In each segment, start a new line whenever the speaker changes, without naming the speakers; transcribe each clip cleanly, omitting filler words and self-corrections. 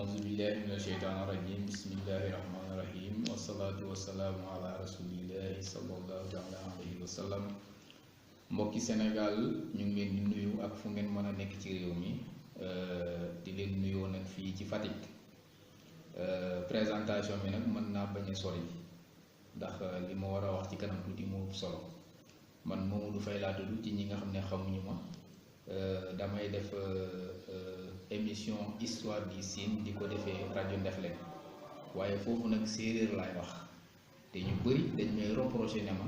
أعوذ بالله من الشيطان الرجيم بسم الله الرحمن الرحيم والصلاة والسلام على رسول الله صلى الله عليه وسلم. mbokki Sénégal ñu ngi leen di nuyu ak fu ngeen mën a nekk ci réew mi di leen nuyoo nag fii ci Fatick. Présentation bi nag mën naa bañ a sori ndax li ma war a wax ci kanam tuuti moo solo. Man Mamadou Faye laa tudd, ci ñi nga xam ne xamuñu ma damay def émission histoire du Sine di ko defee rajo Ndefleng, waaye foofu nag séeréer laay wax te ñu bëri dañ may reproché ne ma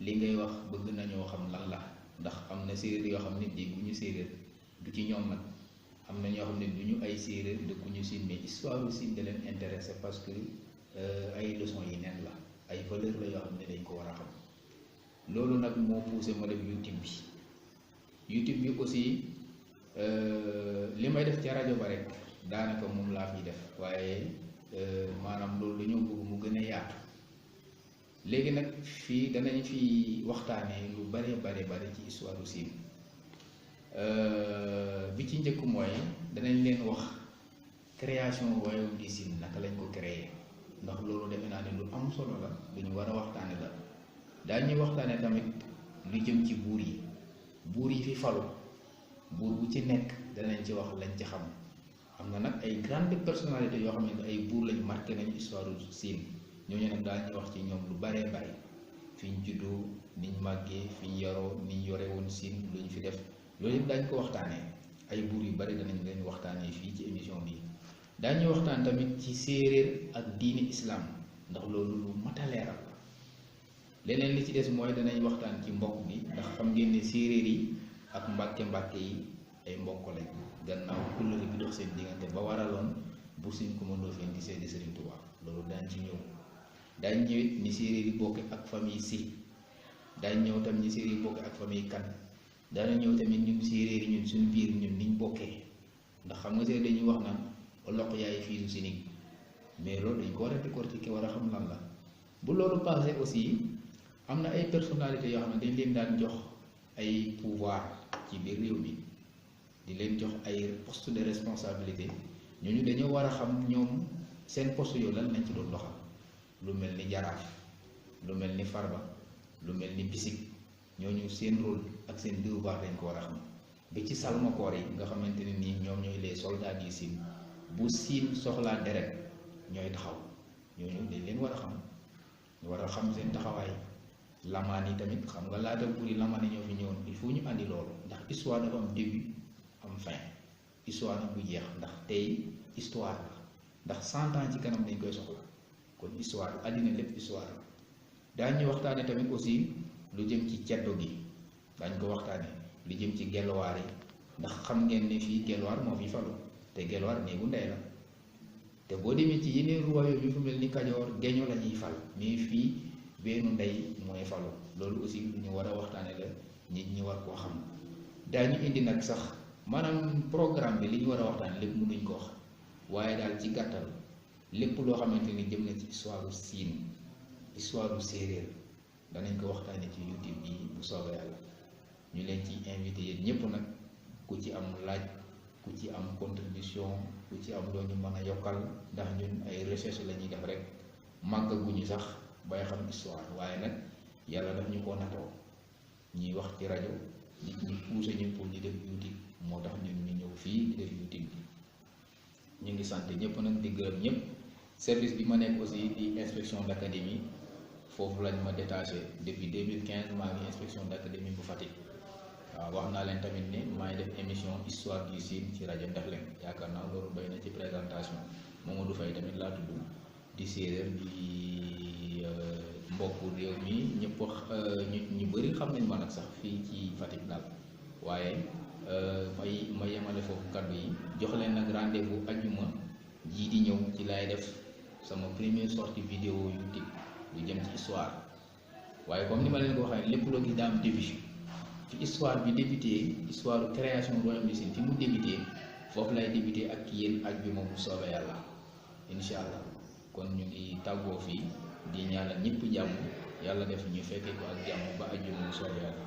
li ngay wax bëgg nañoo xam lan la, ndax am na séeréer yoo xam ne dégguñu séeréer, du ci ñoom nag am na ñoo xam ne du ñu ay séeréer dëkkuñu Sine, mais histoire du Sine da leen intéressé parce que ay leçons yi nen la, ay valeur la yoo xam ne dañ ko war a xam. Loolu nag moo poussé ma def YouTube bi aussi li may def ca rajo ba rek daanaka moom laa fiy def, waaye maanaam loolu dañoo bëgg mu gën a yaatu. Léegi nag fii danañ fi waxtaanee lu bare ci histoire du Sine. Bi ci njëkk mooy danañ leen wax création royaume du Sine naka lañ ko créer, ndax loolu defe naa ne lu am solo la, lu ñu war a waxtaane la. daañuy waxtaane tamit lu jëm ci buur yi fi falu, buur bu ci nekk danañ ci wax lañ ci xam. am na nag ay grande personnalité yoo xam ne ay buur lañ marqué nañu histoire du Sine, ñooñu nag daañuy wax ci ñoom lu bare fi ñu juddoo, niñ màggee, fi ñu yaroo, niñ yore woon Sine, lu ñu fi def, loolu yëpp daañ ko waxtaanee. Ay buur yu bari danañ leen waxtaanee fii ci émission bi. daañuy waxtaan tamit ci séeréer ak diini islam, ndax loolu lu mat a leeral. Leneen li ci des mooy danañ waxtaan ci mbokk gi, ndax xam ngeen ne séeréer yi ak mbàkke yi ay mbokk lañ, gannaaw kóllëre bi dox seen diggante ba waraloon bu Sine Coumba Ndoffène di seede Serigne Touba. Loolu daañ ci ñëw. daañ ñëwit ni séeréer yi bokk ak famille Si, daañ ñëw tam ñi séeréer yi bokk ak famille Kan, daana ñëw tamit ñun séeréer yi ñun suñu biir ñun niñ bokkee, ndax xam nga séeréer dañuy wax naan loq yaay fii su Sinig, mais loolu dañ ko war a décortiquer, war a xam lan la. Bu loolu passé aussi am na ay personnalité yoo xam ne dañ leen daan jox ay pouvoir ci biir réew mi, di leen jox ay poste de responsabilité. ñooñu dañoo war a xam ñoom seen poste yooyu lan lañ ci doon doxal. Lu mel ni Jaraaf, lu mel ni Farba, lu mel ni Bisik, ñooñu seen rôle ak seen devoir dañ ko war a xam. ba ci Salmakoor yi nga xamante ne nii ñoom ñooy les soldats du Sine, bu Sine soxlaa deret ñooy taxaw, ñooñu dañ leen war a xam. ñu war a xam seen taxawaay. Lamaan yi tamit xam nga laata buur yi lamaan yi ñoo fi ñëwoon, il faut ñu andi loolu, ndax histoire dafa am début am fin. Histoire nag bu jeex, ndax tey histoire la, ndax 100 ans ci kanam dañ koy soxla. kon histoire àddina lépp histoire la. daañu waxtaane tamit aussi lu jëm ci ceddo gi, daañ ko waxtaane lu jëm ci gelwaar yi, ndax xam ngeen ne fii gelwaar moo fi falu, te gelwaar néegu ndey la. te boo demee ci yeneen royaume yu fu mel ni Kajoor geño la ñuy fal, mais fii benn ndey mooy falu. loolu aussi lu ñu war a waxtaane la, nit ñi war koo xam. daañu indi nag sax maanaam programme bi li ñu war a waxtaane lépp mënuñ ko wax, waaye daal ci gàttal lépp loo xamante ni jëm na ci histoire du Sine, histoire du séeréer, danañ ko waxtaane ci YouTube bi bu soobee yàlla. ñu leen ci invité yéen ñëpp nag, ku ci am laaj, ku ci am contribution, ku ci am loo ñu mën a yokkal, ndax ñun ay recherche la ñuy def rek, màggaguñu sax bay xam histoire, waaye nag yàlla daf ñu ko natoo. ñuy wax ci rajo, nit ñi poussé ñu pour ñu def YouTube, moo tax ñun ñu ñëw fii di def YouTube bi. ñu ngi sant ñëpp nag, di gërëm ñëpp. Service bi ma nekk aussi di inspection d'académie, foofu lañ ma détaché depuis 2015, maa ngi inspection d'académie bu Fatick. waaw wax naa leen tamit ne maa ngi def émission histoire du Sine ci rajo Ndefleng, yaakaar naa loolu doy na ci présentation. Mamadou Faye tamit laa tudd, di séeréer, di mbokku réew mi ñëpp wax ñu bëri xam nañ ma nag sax fii ci Fatick daal. waaye ma yemale foofu kaddu yi, jox leen nag rendez-vous ajjuma jii di ñëw ci laay def sama première sortie vidéo YouTube lu jëm ci histoire. waaye comme ni ma leen ko waxee, lépp loo gis daa am début. fi histoire bi débuté, histoire création royaume du Sine fi mu débuté, foofu lay débuté ak yéen ajjuma bu soobee yàlla incha allah. kon ñu ngi tàggoo fii di ñaanal ñëpp jàmm, yàlla def ñu fekkee ko ak jàmm ba ajjuma bu soobee yàlla.